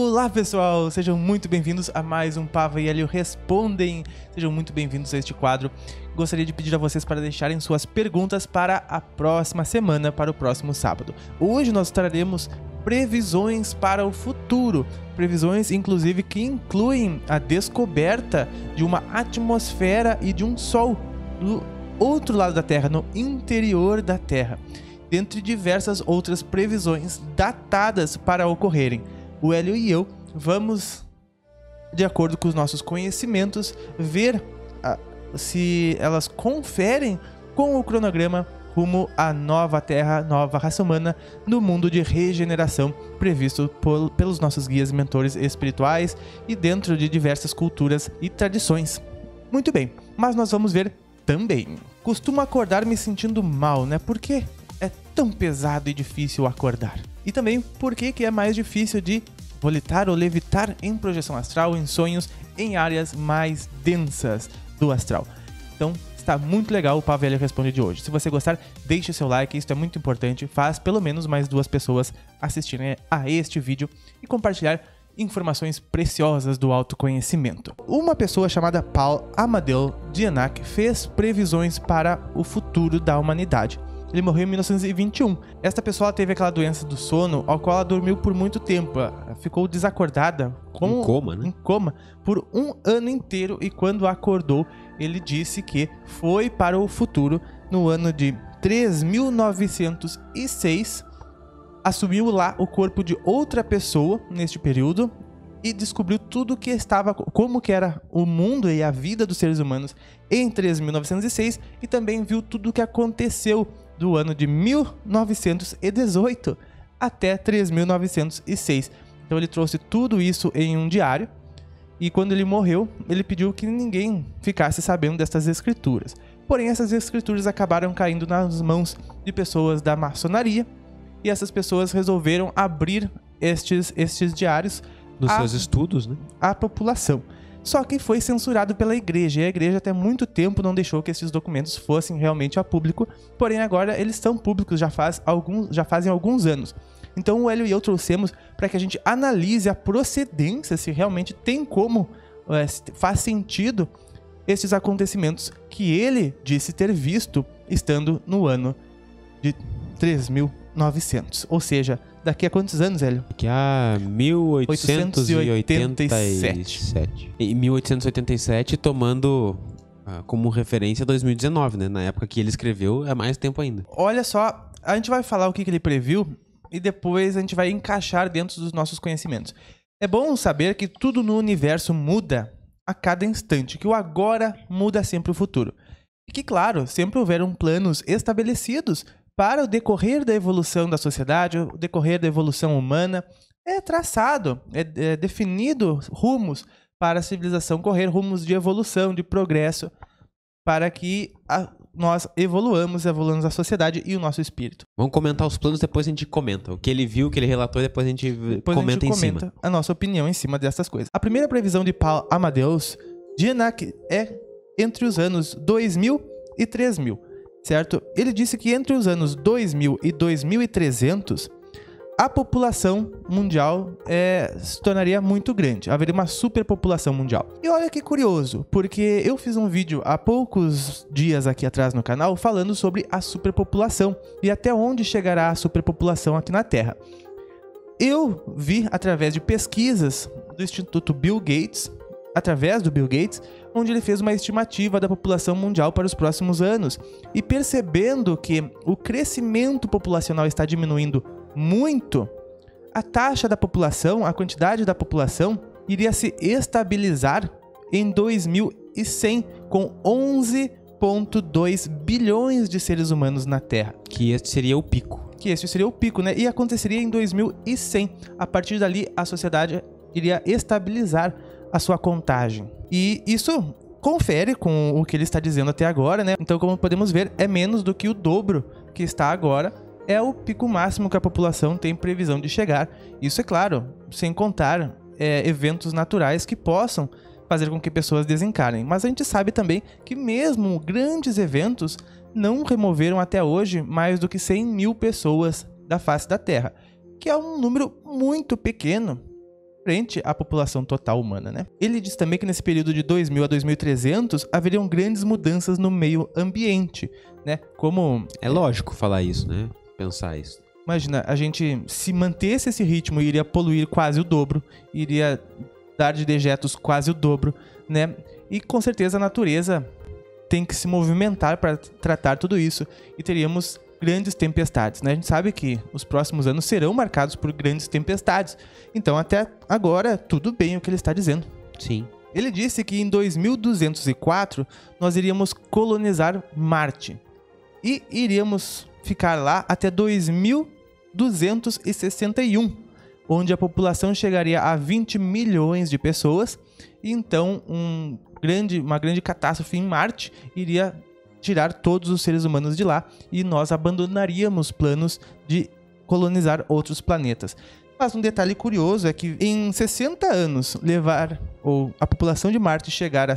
Olá pessoal, sejam muito bem-vindos a mais um Pava e Hélio Respondem. Sejam muito bem-vindos a este quadro. Gostaria de pedir a vocês para deixarem suas perguntas para a próxima semana, para o próximo sábado. Hoje nós traremos previsões para o futuro. Previsões, inclusive, que incluem a descoberta de uma atmosfera e de um sol do outro lado da Terra, no interior da Terra, dentre diversas outras previsões datadas para ocorrerem. O Hélio e eu vamos, de acordo com os nossos conhecimentos, ver se elas conferem com o cronograma rumo à nova Terra, nova raça humana, no mundo de regeneração previsto pelos nossos guias e mentores espirituais e dentro de diversas culturas e tradições. Muito bem, mas nós vamos ver também. Costumo acordar me sentindo mal, né? Por que é tão pesado e difícil acordar? E também por que é mais difícil de volitar ou levitar em projeção astral, em sonhos, em áreas mais densas do astral. Então, está muito legal o Pava e Hélio Responde de hoje. Se você gostar, deixe seu like, isso é muito importante. Faz pelo menos mais 2 pessoas assistirem a este vídeo e compartilhar informações preciosas do autoconhecimento. Uma pessoa chamada Paul Amadeu Dienach fez previsões para o futuro da humanidade. Ele morreu em 1921. Esta pessoa teve aquela doença do sono, ao qual ela dormiu por muito tempo. Ela ficou desacordada, em coma, né? Em coma, por 1 ano inteiro, e quando acordou, ele disse que foi para o futuro no ano de 3906, assumiu lá o corpo de outra pessoa neste período e descobriu tudo que estava, como que era o mundo e a vida dos seres humanos em 3906, e também viu tudo o que aconteceu do ano de 1918 até 3906. Então ele trouxe tudo isso em um diário, e quando ele morreu, ele pediu que ninguém ficasse sabendo dessas escrituras. Porém, essas escrituras acabaram caindo nas mãos de pessoas da maçonaria, e essas pessoas resolveram abrir estes diários nos seus estudos, né? À população. Só que foi censurado pela igreja, e a igreja até muito tempo não deixou que esses documentos fossem realmente a público, porém agora eles são públicos já fazem alguns anos. Então o Hélio e eu trouxemos para que a gente analise a procedência, se realmente tem como, faz sentido esses acontecimentos que ele disse ter visto estando no ano de 3900, ou seja, daqui a quantos anos, Hélio? Daqui a 1887. Em 1887, tomando como referência 2019, né? Na época que ele escreveu, é mais tempo ainda. Olha só, a gente vai falar o que ele previu e depois a gente vai encaixar dentro dos nossos conhecimentos. É bom saber que tudo no universo muda a cada instante, que o agora muda sempre o futuro. E que, claro, sempre houveram planos estabelecidos para o decorrer da evolução da sociedade, o decorrer da evolução humana. É traçado, é definido rumos para a civilização correr, rumos de evolução, de progresso, para que nós evoluamos a sociedade e o nosso espírito. Vamos comentar os planos, depois a gente comenta. O que ele viu, o que ele relatou, e depois a gente comenta em cima. A nossa opinião em cima dessas coisas. A primeira previsão de Paul Amadeu Dienach é entre os anos 2000 e 3000. Certo? Ele disse que entre os anos 2000 e 2300, a população mundial se tornaria muito grande. Haveria uma superpopulação mundial. E olha que curioso, porque eu fiz um vídeo há poucos dias aqui atrás no canal falando sobre a superpopulação e até onde chegará a superpopulação aqui na Terra. Eu vi através de pesquisas do Instituto Bill Gates, através do Bill Gates, onde ele fez uma estimativa da população mundial para os próximos anos. E percebendo que o crescimento populacional está diminuindo muito, a taxa da população, a quantidade da população, iria se estabilizar em 2100, com 11,2 bilhões de seres humanos na Terra. Que este seria o pico. Né? E aconteceria em 2100. A partir dali, a sociedade iria estabilizar a sua contagem. E isso confere com o que ele está dizendo até agora, né? Então, como podemos ver, é menos do que o dobro que está agora. É o pico máximo que a população tem previsão de chegar. Isso é claro, sem contar eventos naturais que possam fazer com que pessoas desencarnem. Mas a gente sabe também que mesmo grandes eventos não removeram até hoje mais do que 100 mil pessoas da face da Terra, que é um número muito pequeno frente à população total humana, né? Ele diz também que nesse período de 2000 a 2300 haveriam grandes mudanças no meio ambiente, né? Como... É lógico falar isso, né? Pensar isso. Imagina, a gente, se mantesse esse ritmo, iria poluir quase o dobro, iria dar de dejetos quase o dobro, né? E com certeza a natureza tem que se movimentar para tratar tudo isso e teríamos grandes tempestades, né? A gente sabe que os próximos anos serão marcados por grandes tempestades. Então, até agora, tudo bem o que ele está dizendo. Sim. Ele disse que em 2204 nós iríamos colonizar Marte e iríamos ficar lá até 2261, onde a população chegaria a 20 milhões de pessoas e então uma grande catástrofe em Marte iria tirar todos os seres humanos de lá e nós abandonaríamos planos de colonizar outros planetas. Mas um detalhe curioso é que em 60 anos a população de Marte chegar a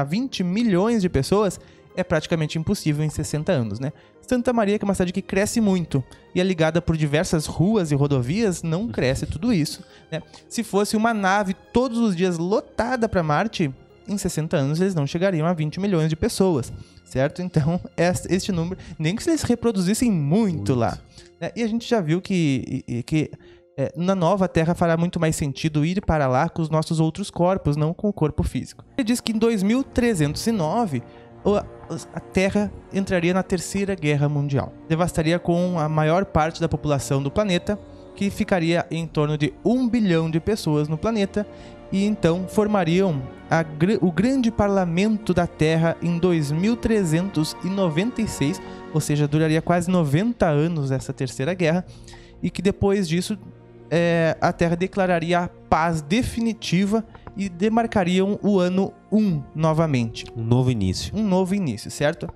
20 milhões de pessoas é praticamente impossível em 60 anos, né? Santa Maria, que é uma cidade que cresce muito e é ligada por diversas ruas e rodovias, não cresce tudo isso, né? Se fosse uma nave todos os dias lotada para Marte, em 60 anos eles não chegariam a 20 milhões de pessoas, certo? Então, este número, nem que eles reproduzissem muito lá, né? E a gente já viu que na nova Terra fará muito mais sentido ir para lá com os nossos outros corpos, não com o corpo físico. Ele diz que em 2309, a Terra entraria na Terceira Guerra Mundial. Devastaria com a maior parte da população do planeta, que ficaria em torno de 1 bilhão de pessoas no planeta, e então formariam o grande parlamento da Terra em 2396, ou seja, duraria quase 90 anos essa Terceira Guerra, e que depois disso a Terra declararia a paz definitiva e demarcariam o ano 1 novamente. Um novo início. Um novo início, certo?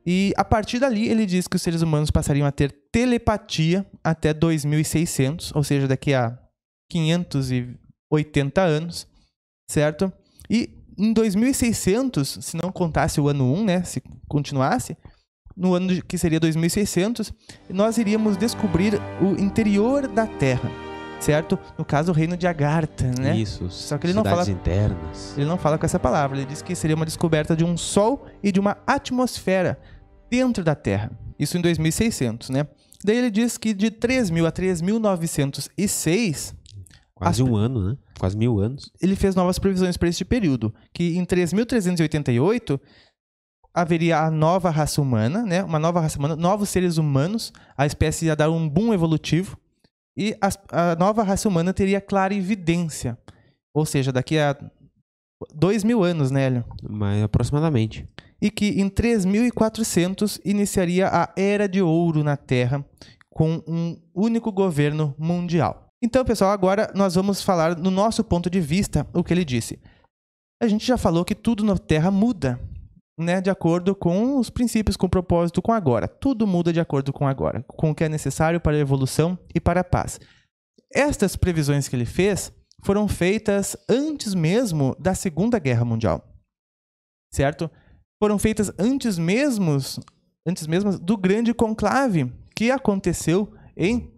E a partir dali ele diz que os seres humanos passariam a ter telepatia até 2600, ou seja, daqui a 580 anos, certo? E em 2600, se não contasse o ano 1, né, se continuasse, no ano que seria 2600, nós iríamos descobrir o interior da Terra, certo? No caso, o reino de Agartha, né? Isso, só que ele não fala internas. Ele não fala com essa palavra, ele diz que seria uma descoberta de um Sol e de uma atmosfera dentro da Terra. Isso em 2600, né? Daí ele diz que de 3000 a 3906... Quase um ano, né? Quase 1000 anos. Ele fez novas previsões para este período, que em 3388 haveria a nova raça humana, né? Uma nova raça humana, novos seres humanos, a espécie ia dar um boom evolutivo, e a nova raça humana teria clarividência. Ou seja, daqui a 2000 anos, né, Hélio? Mas aproximadamente. E que em 3400 iniciaria a Era de Ouro na Terra, com um único governo mundial. Então, pessoal, agora nós vamos falar no nosso ponto de vista o que ele disse. A gente já falou que tudo na Terra muda, né, de acordo com os princípios, com o propósito, com agora. Tudo muda de acordo com agora, com o que é necessário para a evolução e para a paz. Estas previsões que ele fez foram feitas antes mesmo da Segunda Guerra Mundial, certo? Foram feitas antes mesmo do grande conclave que aconteceu em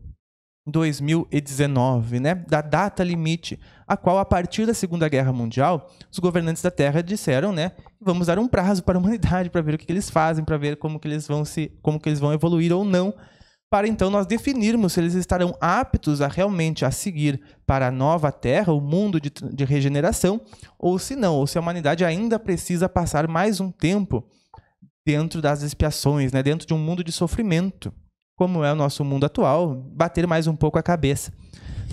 2019, né? Da data limite, a qual, a partir da Segunda Guerra Mundial, os governantes da Terra disseram, né? Vamos dar um prazo para a humanidade para ver o que eles fazem, para ver como que eles vão evoluir ou não, para então nós definirmos se eles estarão aptos a realmente a seguir para a nova Terra, o mundo de regeneração, ou se não, ou se a humanidade ainda precisa passar mais um tempo dentro das expiações, né? Dentro de um mundo de sofrimento, como é o nosso mundo atual, bater mais um pouco a cabeça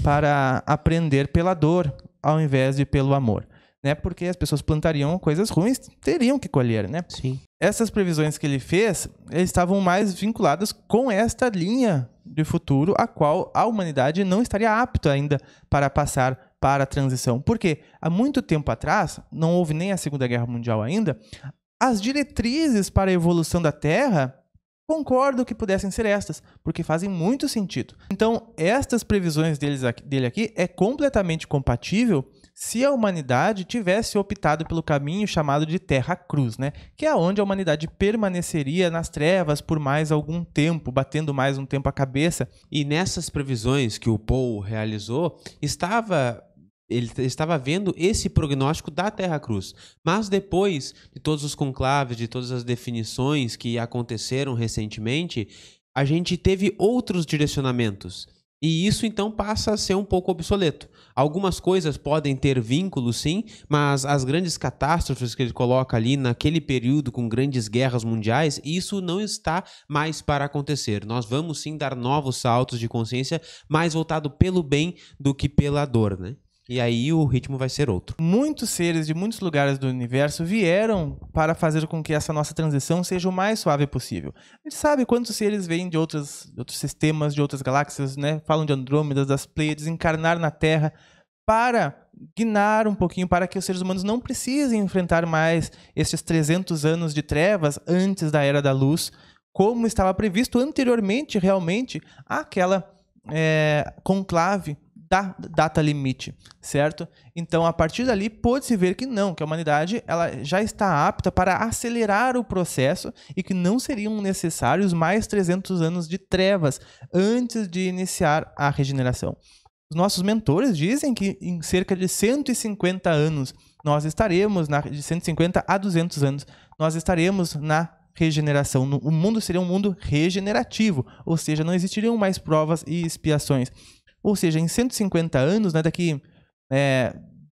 para aprender pela dor ao invés de pelo amor, né? Porque as pessoas plantariam coisas ruins, teriam que colher, né? Sim. Essas previsões que ele fez, eles estavam mais vinculadas com esta linha de futuro, a qual a humanidade não estaria apta ainda para passar para a transição. Porque há muito tempo atrás, não houve nem a Segunda Guerra Mundial ainda, as diretrizes para a evolução da Terra, concordo que pudessem ser estas, porque fazem muito sentido. Então, estas previsões dele aqui é completamente compatível se a humanidade tivesse optado pelo caminho chamado de Terra Cruz, né? Que é onde a humanidade permaneceria nas trevas por mais algum tempo, batendo mais um tempo a cabeça. E nessas previsões que o Paul realizou, estava ele estava vendo esse prognóstico da Terra Cruz. Mas depois de todos os conclaves, de todas as definições que aconteceram recentemente, a gente teve outros direcionamentos. E isso então passa a ser um pouco obsoleto. Algumas coisas podem ter vínculo, sim, mas as grandes catástrofes que ele coloca ali naquele período com grandes guerras mundiais, isso não está mais para acontecer. Nós vamos sim dar novos saltos de consciência, mais voltado pelo bem do que pela dor, né? E aí o ritmo vai ser outro. Muitos seres de muitos lugares do universo vieram para fazer com que essa nossa transição seja o mais suave possível. A gente sabe quantos seres vêm de outros sistemas, de outras galáxias, né? Falam de Andrômeda, das Pleiades, encarnar na Terra para guinar um pouquinho, para que os seres humanos não precisem enfrentar mais estes 300 anos de trevas antes da Era da Luz, como estava previsto anteriormente, realmente, àquela conclave da data limite, certo? Então, a partir dali, pôde-se ver que não, que a humanidade ela já está apta para acelerar o processo e que não seriam necessários mais 300 anos de trevas antes de iniciar a regeneração. Os nossos mentores dizem que em cerca de 150 anos, nós estaremos, de 150 a 200 anos, nós estaremos na regeneração. O mundo seria um mundo regenerativo, ou seja, não existiriam mais provas e expiações. Ou seja, em 150 anos, né, daqui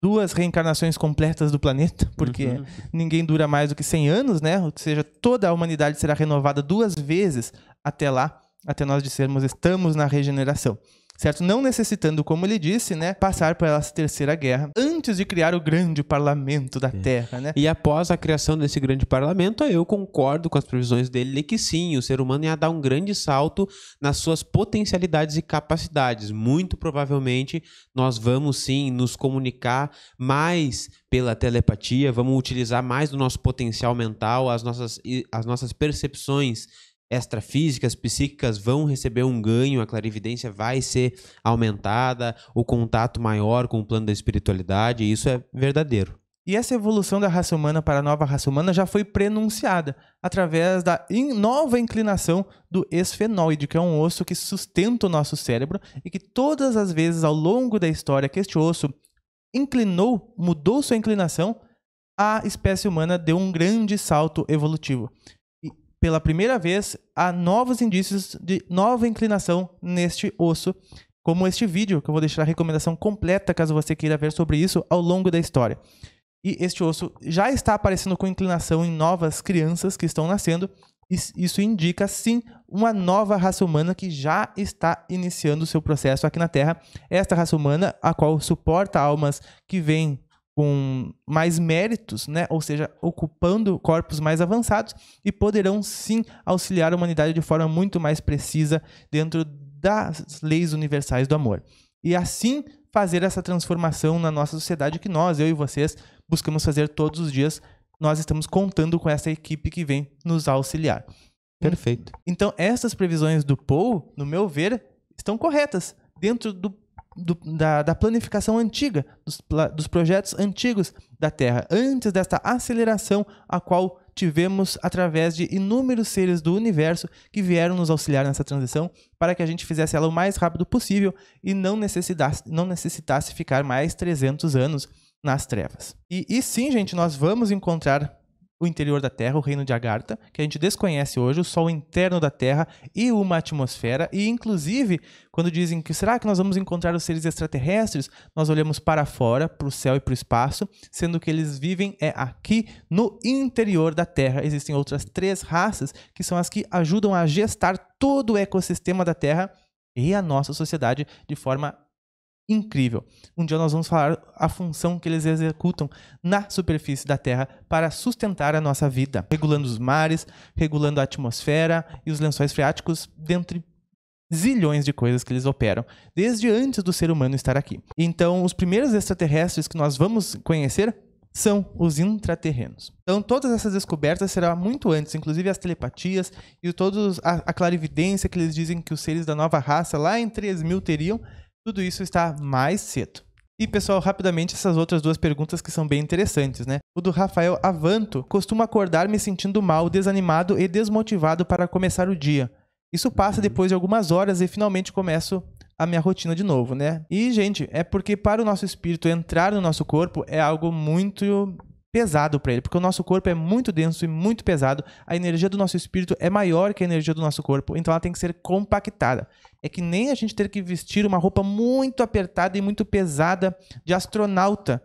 2 reencarnações completas do planeta, porque ninguém dura mais do que 100 anos, né? Ou seja, toda a humanidade será renovada 2 vezes até lá, até nós dissermos estamos na regeneração. Certo? Não necessitando, como ele disse, né, passar por essa terceira guerra antes de criar o grande parlamento da Terra, né? E após a criação desse grande parlamento, eu concordo com as previsões dele que sim, o ser humano ia dar um grande salto nas suas potencialidades e capacidades. Muito provavelmente nós vamos sim nos comunicar mais pela telepatia, vamos utilizar mais do nosso potencial mental, as nossas percepções extrafísicas, psíquicas vão receber um ganho, a clarividência vai ser aumentada, o contato maior com o plano da espiritualidade, e isso é verdadeiro. E essa evolução da raça humana para a nova raça humana já foi prenunciada através da nova inclinação do esfenoide, que é um osso que sustenta o nosso cérebro e que todas as vezes ao longo da história que este osso inclinou, mudou sua inclinação, a espécie humana deu um grande salto evolutivo. Pela primeira vez, há novos indícios de nova inclinação neste osso, como este vídeo, que eu vou deixar a recomendação completa, caso você queira ver sobre isso ao longo da história. E este osso já está aparecendo com inclinação em novas crianças que estão nascendo, e isso indica, sim, uma nova raça humana que já está iniciando o seu processo aqui na Terra. Esta raça humana, a qual suporta almas que vêm com mais méritos, né? Ou seja, ocupando corpos mais avançados e poderão sim auxiliar a humanidade de forma muito mais precisa dentro das leis universais do amor. E assim fazer essa transformação na nossa sociedade que nós, eu e vocês, buscamos fazer todos os dias. Nós estamos contando com essa equipe que vem nos auxiliar. Perfeito. Então, essas previsões do Paul, no meu ver, estão corretas dentro da planificação antiga, dos projetos antigos da Terra, antes desta aceleração a qual tivemos através de inúmeros seres do universo que vieram nos auxiliar nessa transição para que a gente fizesse ela o mais rápido possível e não necessitasse ficar mais 300 anos nas trevas. E sim, gente, nós vamos encontrar o interior da Terra, o reino de Agartha, que a gente desconhece hoje, o Sol interno da Terra e uma atmosfera. E, inclusive, quando dizem que será que nós vamos encontrar os seres extraterrestres, nós olhamos para fora, para o céu e para o espaço, sendo que eles vivem aqui no interior da Terra. Existem outras 3 raças que são as que ajudam a gestar todo o ecossistema da Terra e a nossa sociedade de forma incrível. Um dia nós vamos falar a função que eles executam na superfície da Terra para sustentar a nossa vida, regulando os mares, regulando a atmosfera e os lençóis freáticos, dentre zilhões de coisas que eles operam, desde antes do ser humano estar aqui. Então, os primeiros extraterrestres que nós vamos conhecer são os intraterrenos. Então, todas essas descobertas serão muito antes, inclusive as telepatias e a clarividência que eles dizem que os seres da nova raça lá em 3000 teriam. Tudo isso está mais cedo. E, pessoal, rapidamente, essas outras 2 perguntas que são bem interessantes, né? O do Rafael Avanto: costumo acordar me sentindo mal, desanimado e desmotivado para começar o dia. Isso passa depois de algumas horas e finalmente começo a minha rotina de novo, né? E, gente, é porque para o nosso espírito entrar no nosso corpo é algo muito pesado para ele, porque o nosso corpo é muito denso e muito pesado, a energia do nosso espírito é maior que a energia do nosso corpo, então ela tem que ser compactada. É que nem a gente ter que vestir uma roupa muito apertada e muito pesada de astronauta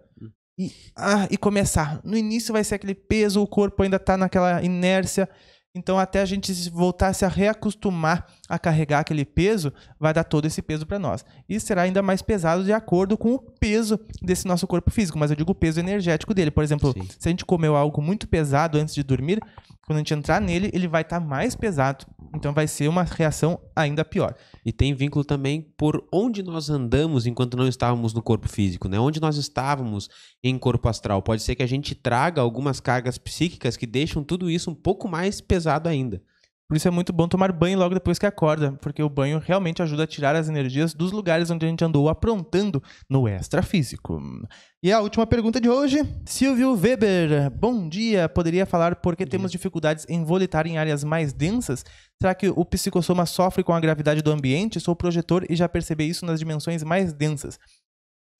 e começar. No início vai ser aquele peso, o corpo ainda está naquela inércia, então até a gente voltar a se reacostumar a carregar aquele peso, vai dar todo esse peso para nós. E será ainda mais pesado de acordo com o peso desse nosso corpo físico, mas eu digo o peso energético dele. Por exemplo, Sim. se a gente comeu algo muito pesado antes de dormir, quando a gente entrar nele, ele vai estar mais pesado. Então vai ser uma reação ainda pior. E tem vínculo também por onde nós andamos enquanto não estávamos no corpo físico, né? Onde nós estávamos em corpo astral. Pode ser que a gente traga algumas cargas psíquicas que deixam tudo isso um pouco mais pesado ainda. Por isso é muito bom tomar banho logo depois que acorda, porque o banho realmente ajuda a tirar as energias dos lugares onde a gente andou aprontando no extrafísico. E a última pergunta de hoje, Silvio Weber. Bom dia, poderia falar por que temos dificuldades em volitar em áreas mais densas? Será que o psicossoma sofre com a gravidade do ambiente? Sou projetor e já percebi isso nas dimensões mais densas.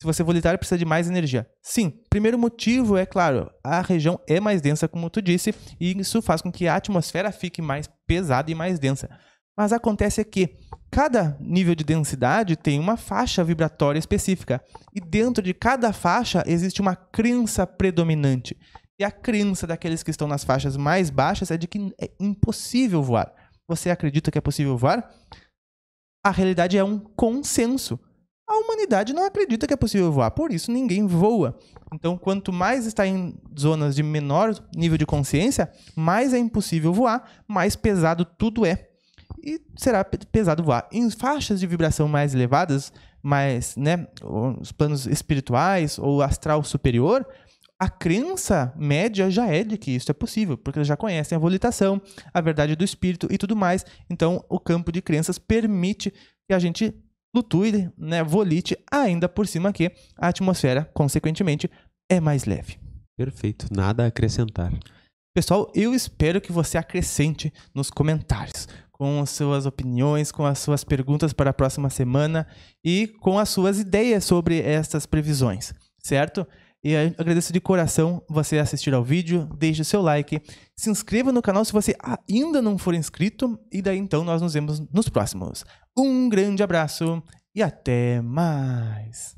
Se você volitar, precisa de mais energia. Sim, primeiro motivo é, claro, a região é mais densa, como tu disse, e isso faz com que a atmosfera fique mais pesada e mais densa. Mas acontece que cada nível de densidade tem uma faixa vibratória específica, e dentro de cada faixa existe uma crença predominante. E a crença daqueles que estão nas faixas mais baixas é de que é impossível voar. Você acredita que é possível voar? A realidade é um consenso. A humanidade não acredita que é possível voar, por isso ninguém voa. Então, quanto mais está em zonas de menor nível de consciência, mais é impossível voar, mais pesado tudo é. E será pesado voar. Em faixas de vibração mais elevadas, mais, os planos espirituais ou astral superior, a crença média já é de que isso é possível, porque eles já conhecem a volitação, a verdade do espírito e tudo mais. Então, o campo de crenças permite que a gente flutue, volite, ainda por cima que a atmosfera, consequentemente, é mais leve. Perfeito, nada a acrescentar. Pessoal, eu espero que você acrescente nos comentários com as suas opiniões, com as suas perguntas para a próxima semana e com as suas ideias sobre estas previsões, certo? E eu agradeço de coração você assistir ao vídeo, deixe o seu like, se inscreva no canal se você ainda não for inscrito e daí então nós nos vemos nos próximos. Um grande abraço e até mais!